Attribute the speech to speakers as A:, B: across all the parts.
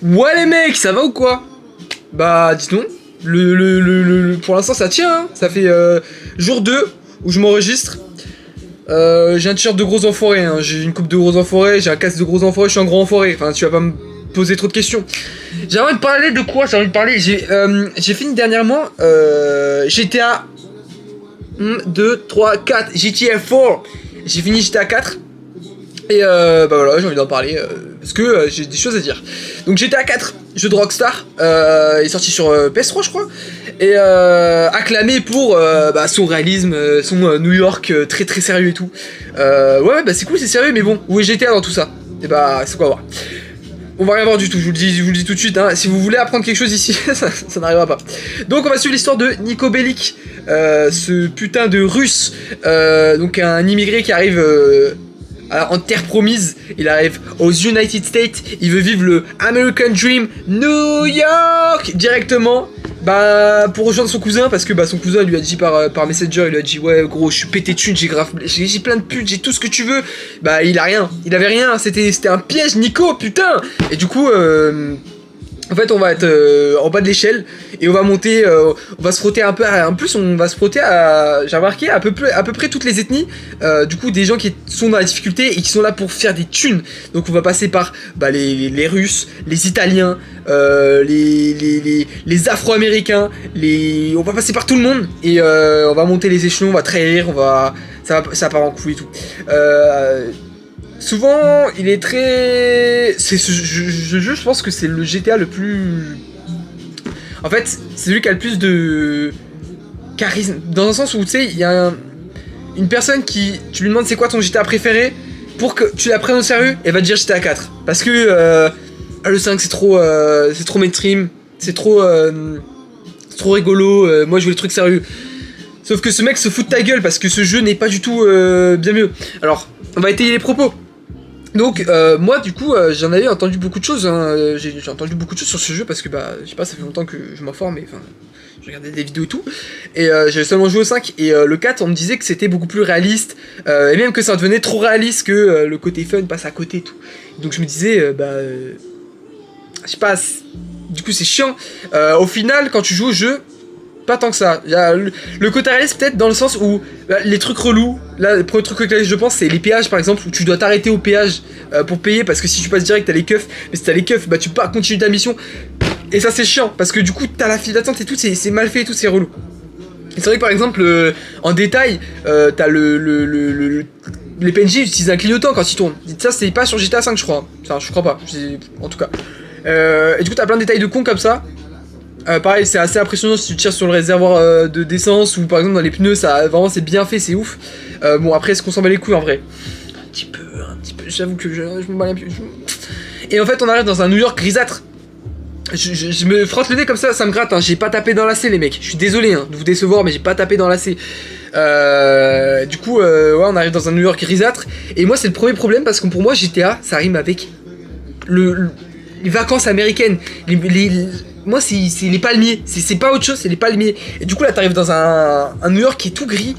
A: Ouais les mecs, ça va ou quoi? Bah dis donc, pour l'instant ça tient, hein. Ça fait jour 2 où je m'enregistre. J'ai un t-shirt de gros enfoiré, hein. J'ai une coupe de gros enfoiré, j'ai un casque de gros enfoiré, je suis un gros enfoiré. Enfin, tu vas pas me poser trop de questions. J'ai envie de parler de quoi? J'ai envie de parler. J'ai fini dernièrement GTA 1, 2, 3, 4, GTA 4. J'ai fini GTA 4. Et bah voilà, j'ai envie d'en parler parce que j'ai des choses à dire. Donc GTA 4, jeu de Rockstar, est sorti sur PS3 je crois, et acclamé pour son réalisme, son New York très très sérieux et tout. Ouais bah c'est cool, c'est sérieux, mais bon, où est GTA dans tout ça? Et bah c'est quoi à voir. On va rien voir du tout, je vous le dis tout de suite, hein. Si vous voulez apprendre quelque chose ici, ça n'arrivera pas. Donc on va suivre l'histoire de Niko Bellic, ce putain de russe, donc un immigré qui arrive en terre promise. Il arrive aux United States, il veut vivre le American Dream, New York directement, bah pour rejoindre son cousin, parce que bah son cousin lui a dit par Messenger, il lui a dit ouais gros je suis pété de thunes, j'ai plein de putes, j'ai tout ce que tu veux. Bah il a rien, il avait rien, c'était un piège Nico, putain. Et du coup en fait on va être en bas de l'échelle et on va monter, on va se frotter un peu en plus on va se frotter à, j'ai remarqué, à peu près toutes les ethnies, du coup des gens qui sont dans la difficulté et qui sont là pour faire des thunes. Donc on va passer par les Russes, les Italiens, les Afro-Américains, on va passer par tout le monde et on va monter les échelons, on va trahir, ça part en couille et tout. Souvent, il est très... je pense que c'est le GTA le plus... En fait, c'est celui qui a le plus de charisme. Dans un sens où, tu sais, il y a une personne qui... Tu lui demandes c'est quoi ton GTA préféré, pour que tu la prennes au sérieux, elle va te dire GTA 4. Parce que le 5, c'est trop mainstream, c'est trop rigolo, moi je veux les trucs sérieux. Sauf que ce mec se fout de ta gueule, parce que ce jeu n'est pas du tout bien mieux. Alors, on va étayer les propos. Donc moi du coup j'en avais entendu beaucoup de choses, hein. J'ai entendu beaucoup de choses sur ce jeu parce que bah je sais pas, ça fait longtemps que je m'informe, mais enfin je regardais des vidéos et tout, et j'avais seulement joué au 5 et le 4 on me disait que c'était beaucoup plus réaliste, et même que ça devenait trop réaliste, que le côté fun passe à côté et tout. Donc je me disais je sais pas, du coup c'est chiant. Au final quand tu joues au jeu, pas tant que ça. Il y a le côté réaliste peut-être dans le sens où les trucs relous, là le premier truc auquel je pense c'est les péages par exemple, où tu dois t'arrêter au péage pour payer, parce que si tu passes direct t'as les keufs, mais si t'as les keufs bah tu peux pas continuer ta mission, et ça c'est chiant parce que du coup t'as la file d'attente et tout, c'est mal fait et tout, c'est relou. Et c'est vrai que par exemple en détail t'as les PNJ utilisent un clignotant quand ils tournent. Ça c'est pas sur GTA 5 je crois, enfin je crois pas, en tout cas. Et du coup t'as plein de détails de cons comme ça. Pareil, c'est assez impressionnant si tu tires sur le réservoir de d'essence, ou par exemple dans les pneus, ça vraiment c'est bien fait, c'est ouf. Bon après, est-ce qu'on s'en bat les couilles en vrai? Un petit peu, j'avoue que je me bats les couilles. Et en fait on arrive dans un New York grisâtre. Je me frotte le nez comme ça me gratte, hein. J'ai pas tapé dans l'AC les mecs, je suis désolé hein, de vous décevoir, mais j'ai pas tapé dans l'AC. Du coup ouais, on arrive dans un New York grisâtre, et moi c'est le premier problème parce que pour moi GTA ça rime avec les vacances américaines, moi c'est les palmiers, c'est pas autre chose, c'est les palmiers. Et du coup là t'arrives dans un New York qui est tout gris,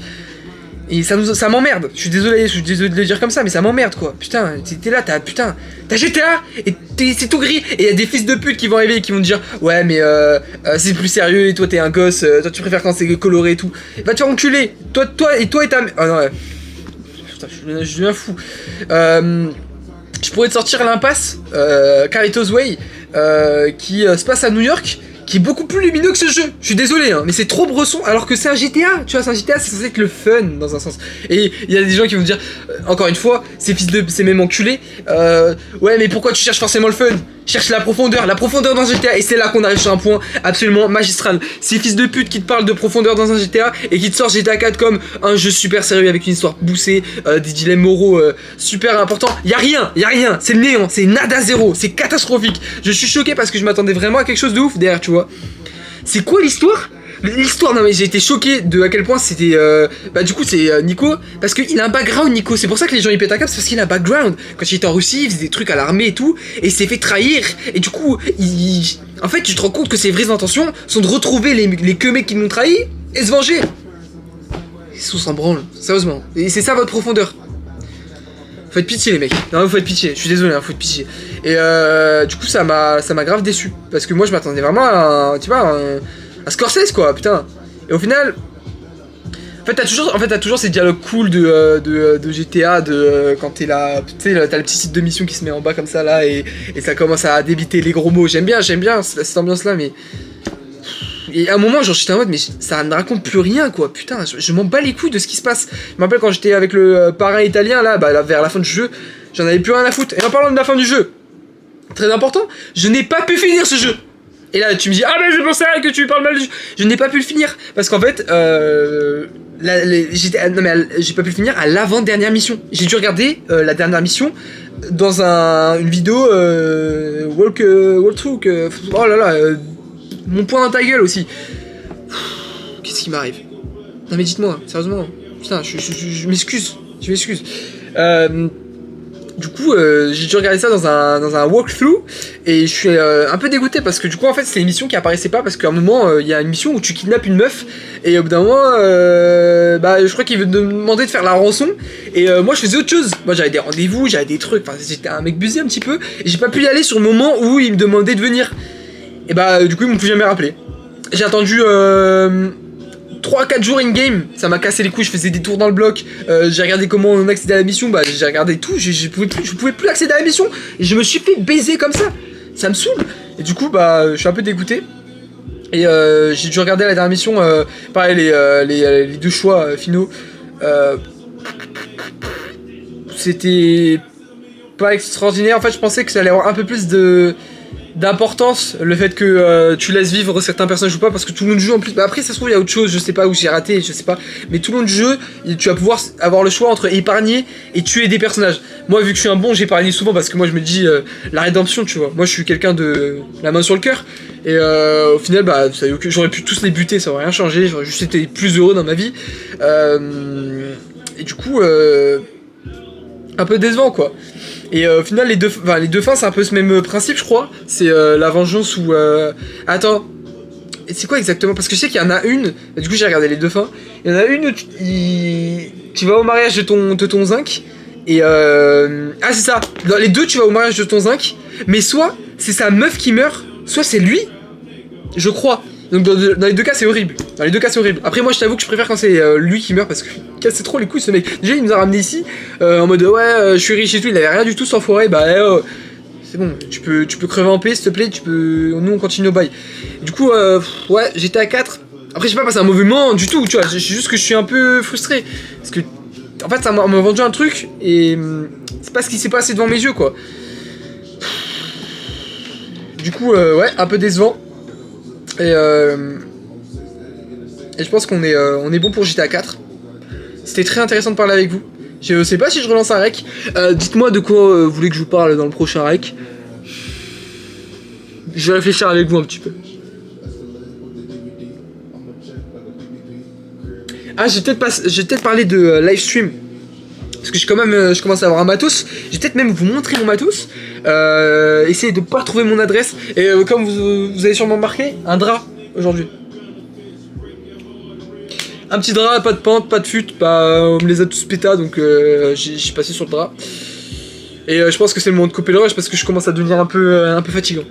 A: et ça m'emmerde. Je suis désolé de le dire comme ça, mais ça m'emmerde quoi. Putain, t'es là, t'as GTA et c'est tout gris, et y a des fils de pute qui vont arriver et qui vont te dire ouais mais c'est plus sérieux, et toi t'es un gosse, toi tu préfères quand c'est coloré et tout. Va te faire enculer, toi et ta... Ah non ouais. Putain, je deviens fou. Je pourrais te sortir l'impasse, Carlitos Way, qui se passe à New York, qui est beaucoup plus lumineux que ce jeu. Je suis désolé, hein, mais c'est trop bresson, alors que c'est un GTA. Tu vois, c'est un GTA, c'est censé être le fun dans un sens. Et il y a des gens qui vont dire, encore une fois, ces mêmes enculés, ouais, mais pourquoi tu cherches forcément le fun? Cherche la profondeur dans un GTA, et c'est là qu'on arrive sur un point absolument magistral. Ces fils de pute qui te parlent de profondeur dans un GTA et qui te sortent GTA 4 comme un jeu super sérieux avec une histoire poussée, des dilemmes moraux super importants. Y'a rien, c'est le néant, c'est nada zéro, c'est catastrophique. Je suis choqué parce que je m'attendais vraiment à quelque chose de ouf derrière, tu vois. C'est quoi l'histoire? L'histoire, non mais j'ai été choqué de à quel point c'était... du coup c'est Nico, parce qu'il a un background Nico, c'est pour ça que les gens ils pètent un câble, c'est parce qu'il a un background. Quand il était en Russie, il faisait des trucs à l'armée et tout, et il s'est fait trahir, et du coup, en fait tu te rends compte que ses vraies intentions sont de retrouver les que mecs qui l'ont trahi, et se venger. Ils sont s'en branlent, sérieusement, et c'est ça votre profondeur. Faut être pitié les mecs, non faut être pitié, je suis désolé, hein, faut être pitié. Et du coup ça m'a grave déçu. Parce que moi je m'attendais vraiment à tu vois, un Scorsese quoi, putain. Et au final... En fait, t'as toujours ces dialogues cool de GTA, quand t'es là, tu sais, t'as le petit site de mission qui se met en bas comme ça là, et ça commence à débiter les gros mots. J'aime bien cette ambiance là, mais. Et à un moment, genre, j'étais en mode, mais ça ne raconte plus rien quoi, putain, je m'en bats les couilles de ce qui se passe. Je me rappelle quand j'étais avec le parrain italien là, bah, vers la fin du jeu, j'en avais plus rien à foutre. Et en parlant de la fin du jeu, très important, je n'ai pas pu finir ce jeu. Et là, tu me dis, ah ben je pensais que tu parles mal du jeu. Je n'ai pas pu le finir, parce qu'en fait, j'ai pas pu le finir à l'avant-dernière mission. J'ai dû regarder la dernière mission dans une vidéo walkthrough. Oh là là, mon poing dans ta gueule aussi. Qu'est-ce qui m'arrive? Non mais dites-moi, sérieusement. Putain, je m'excuse. Je m'excuse. Du coup, j'ai dû regarder ça dans un walkthrough et je suis un peu dégoûté parce que du coup, en fait, c'est une mission qui apparaissait pas parce qu'à un moment, il y a une mission où tu kidnappes une meuf et au bout d'un moment, bah, je crois qu'il veut te demander de faire la rançon et moi, je faisais autre chose. Moi, j'avais des rendez-vous, j'avais des trucs, enfin, j'étais un mec busy un petit peu et j'ai pas pu y aller sur le moment où il me demandait de venir. Et bah, du coup, ils m'ont plus jamais rappelé. J'ai attendu 3-4 jours in-game, ça m'a cassé les couilles, je faisais des tours dans le bloc, j'ai regardé comment on accédait à la mission, bah j'ai regardé tout, je pouvais plus accéder à la mission, et je me suis fait baiser comme ça me saoule, et du coup bah je suis un peu dégoûté, et j'ai dû regarder la dernière mission, pareil les deux choix finaux, c'était pas extraordinaire, en fait je pensais que ça allait avoir un peu plus d'importance le fait que tu laisses vivre certains personnages ou pas parce que tout le long du jeu en plus bah après ça se trouve il y a autre chose je sais pas où j'ai raté je sais pas mais tout le long du jeu tu vas pouvoir avoir le choix entre épargner et tuer des personnages. Moi vu que je suis un bon j'épargne souvent parce que moi je me dis la rédemption tu vois, moi je suis quelqu'un de la main sur le cœur et au final bah j'aurais pu tous les buter, ça aurait rien changé, j'aurais juste été plus heureux dans ma vie et du coup un peu décevant quoi. Et au final les deux fins c'est un peu ce même principe je crois. C'est la vengeance ou attends. Et c'est quoi exactement? Parce que je sais qu'il y en a une. Du coup j'ai regardé les deux fins. Il y en a une où tu vas au mariage de ton zinc. Et ah c'est ça. Dans les deux tu vas au mariage de ton zinc. Mais soit c'est sa meuf qui meurt, soit c'est lui. Je crois. Donc dans les deux cas c'est horrible. Dans les deux cas c'est horrible. Après moi je t'avoue que je préfère quand c'est lui qui meurt parce que casse trop les couilles ce mec. Déjà il nous a ramené ici en mode ouais je suis riche et tout, il avait rien du tout sans forêt, bah c'est bon, tu peux crever en paix s'il te plaît, nous on continue au bail. Du coup ouais j'étais à 4. Après j'ai pas passé un mauvais moment du tout, tu vois, c'est juste que je suis un peu frustré. Parce que en fait ça m'a vendu un truc et c'est pas ce qui s'est passé devant mes yeux quoi. Du coup ouais un peu décevant. Et je pense qu'on est bon pour GTA 4. C'était très intéressant de parler avec vous. Je sais pas si je relance un rec. Dites-moi de quoi vous voulez que je vous parle dans le prochain rec. Je vais réfléchir avec vous un petit peu. Ah, j'ai peut-être parlé de live stream. Parce que je commence à avoir un matos. Je vais peut-être même vous montrer mon matos. Essayez de pas trouver mon adresse. Et comme vous avez sûrement remarqué, un drap aujourd'hui. Un petit drap, pas de pente, pas de fut, on me les a tous pétas donc j'ai passé sur le drap. Et je pense que c'est le moment de couper le rush parce que je commence à devenir un peu fatigant.